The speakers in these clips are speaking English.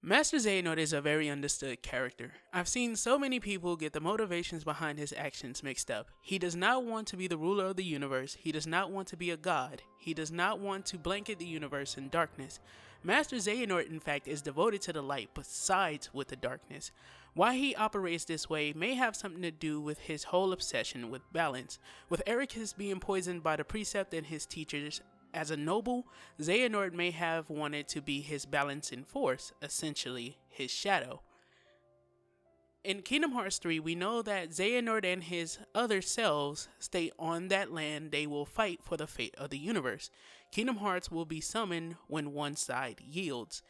Master Xehanort is a very understood character. I've seen so many people get the motivations behind his actions mixed up. He does not want to be the ruler of the universe. He does not want to be a god. He does not want to blanket the universe in darkness. Master Xehanort, in fact, is devoted to the light but sides with the darkness. Why he operates this way may have something to do with his whole obsession with balance. With Ericus being poisoned by the precept and his teachers, as a noble, Xehanort may have wanted to be his balancing force, essentially his shadow. In Kingdom Hearts 3, we know that Xehanort and his other selves state on that land they will fight for the fate of the universe. Kingdom Hearts will be summoned when one side yields,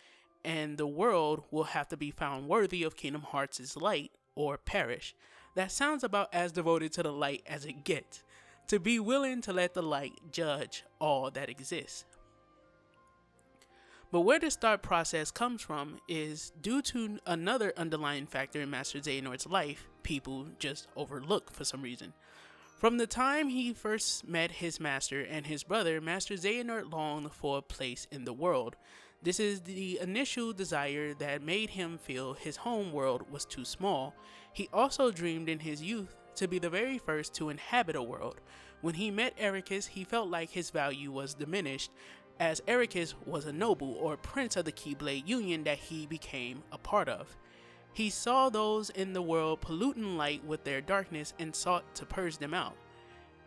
and the world will have to be found worthy of Kingdom Hearts' light or perish. That sounds about as devoted to the light as it gets. To be willing to let the light judge all that exists. But where this thought process comes from is due to another underlying factor in Master Xehanort's life people just overlook for some reason. From the time he first met his master and his brother, Master Xehanort longed for a place in the world. This is the initial desire that made him feel his home world was too small. He also dreamed in his youth to be the very first to inhabit a world. When he met Ericus, he felt like his value was diminished, as Ericus was a noble or prince of the Keyblade Union that he became a part of. He saw those in the world polluting light with their darkness and sought to purge them out.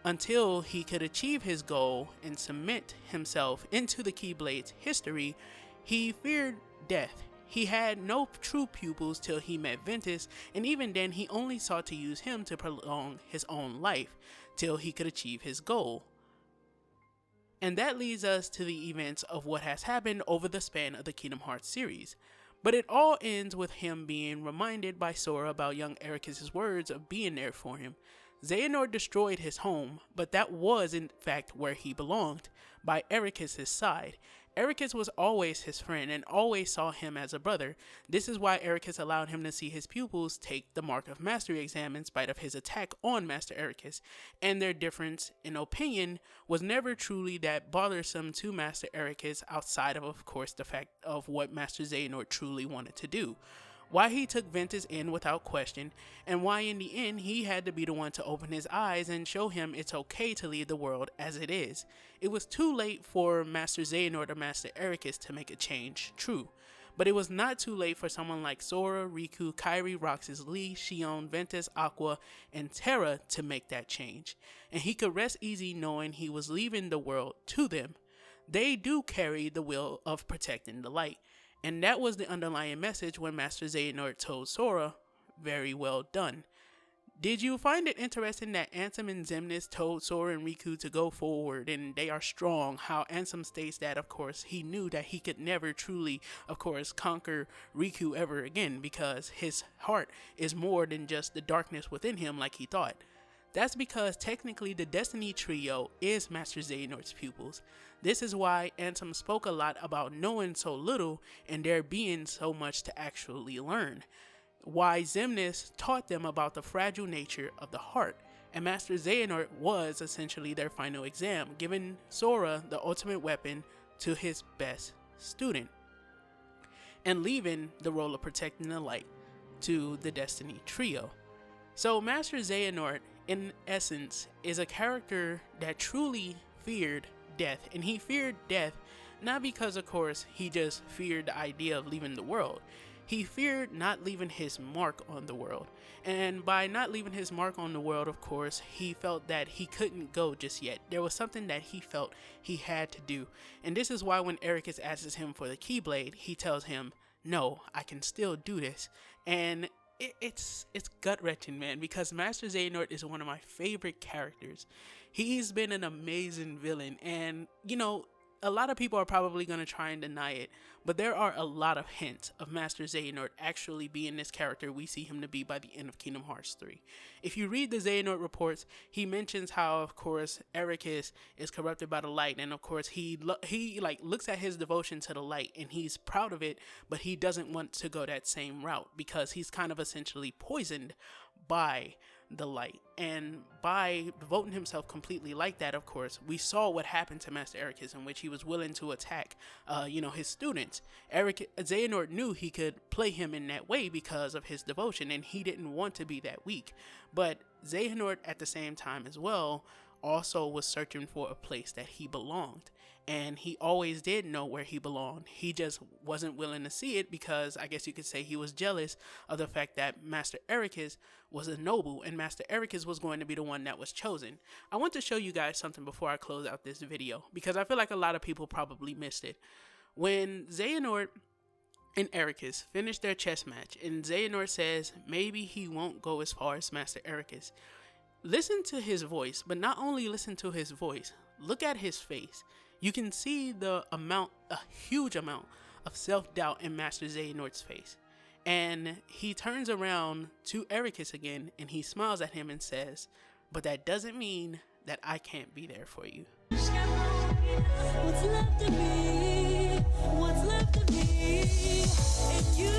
Until he could achieve his goal and cement himself into the Keyblade's history, he feared death. He had no true pupils till he met Ventus, and even then he only sought to use him to prolong his own life, till he could achieve his goal. And that leads us to the events of what has happened over the span of the Kingdom Hearts series. But it all ends with him being reminded by Sora about young Ericus' words of being there for him. Xehanort destroyed his home, but that was in fact where he belonged, by Ericus' side. Ericus was always his friend and always saw him as a brother. This is why Ericus allowed him to see his pupils take the Mark of Mastery exam in spite of his attack on Master Ericus, and their difference in opinion was never truly that bothersome to Master Ericus outside of course, the fact of what Master Xehanort truly wanted to do. Why he took Ventus in without question, and why in the end he had to be the one to open his eyes and show him it's okay to leave the world as it is. It was too late for Master Xehanort or Master Ericus to make a change, true. But it was not too late for someone like Sora, Riku, Kairi, Roxas, Lee, Xion, Ventus, Aqua, and Terra to make that change. And he could rest easy knowing he was leaving the world to them. They do carry the will of protecting the light. And that was the underlying message when Master Xehanort told Sora, very well done. Did you find it interesting that Ansem and Xemnas told Sora and Riku to go forward and they are strong? How Ansem states that, of course, he knew that he could never truly, of course, conquer Riku ever again because his heart is more than just the darkness within him like he thought. That's because technically the Destiny Trio is Master Xehanort's pupils. This is why Ansem spoke a lot about knowing so little and there being so much to actually learn. Why Xemnas taught them about the fragile nature of the heart. And Master Xehanort was essentially their final exam, giving Sora the ultimate weapon to his best student. And leaving the role of protecting the light to the Destiny Trio. So Master Xehanort, in essence, is a character that truly feared death, and he feared death not because, of course, he just feared the idea of leaving the world. He feared not leaving his mark on the world, and by not leaving his mark on the world, of course, he felt that he couldn't go just yet. There was something that he felt he had to do, and this is why when Ericus asks him for the Keyblade, he tells him, no, I can still do this. And it's gut-wrenching, man, because Master Xehanort is one of my favorite characters. He's been an amazing villain, and, you know, a lot of people are probably going to try and deny it, but there are a lot of hints of Master Xehanort actually being this character we see him to be by the end of Kingdom Hearts 3. If you read the Xehanort reports, he mentions how, of course, Ericus is corrupted by the light, and of course, he looks at his devotion to the light, and he's proud of it, but he doesn't want to go that same route, because he's kind of essentially poisoned by the light. And by devoting himself completely like that, of course, we saw what happened to Master Ericus, in which he was willing to attack, his students. Xehanort knew he could play him in that way because of his devotion, and he didn't want to be that weak. But Xehanort, at the same time as well, also was searching for a place that he belonged. And he always did know where he belonged. He just wasn't willing to see it because I guess you could say he was jealous of the fact that Master Ericus was a noble and Master Ericus was going to be the one that was chosen. I want to show you guys something before I close out this video because I feel like a lot of people probably missed it. When Xehanort and Ericus finished their chess match and Xehanort says maybe he won't go as far as Master Ericus, listen to his voice, but not only listen to his voice, look at his face. You can see a huge amount of self-doubt in Master Xehanort's face. And he turns around to Ericus again and he smiles at him and says, "But that doesn't mean that I can't be there for you." What's left of me? What's left of me? And you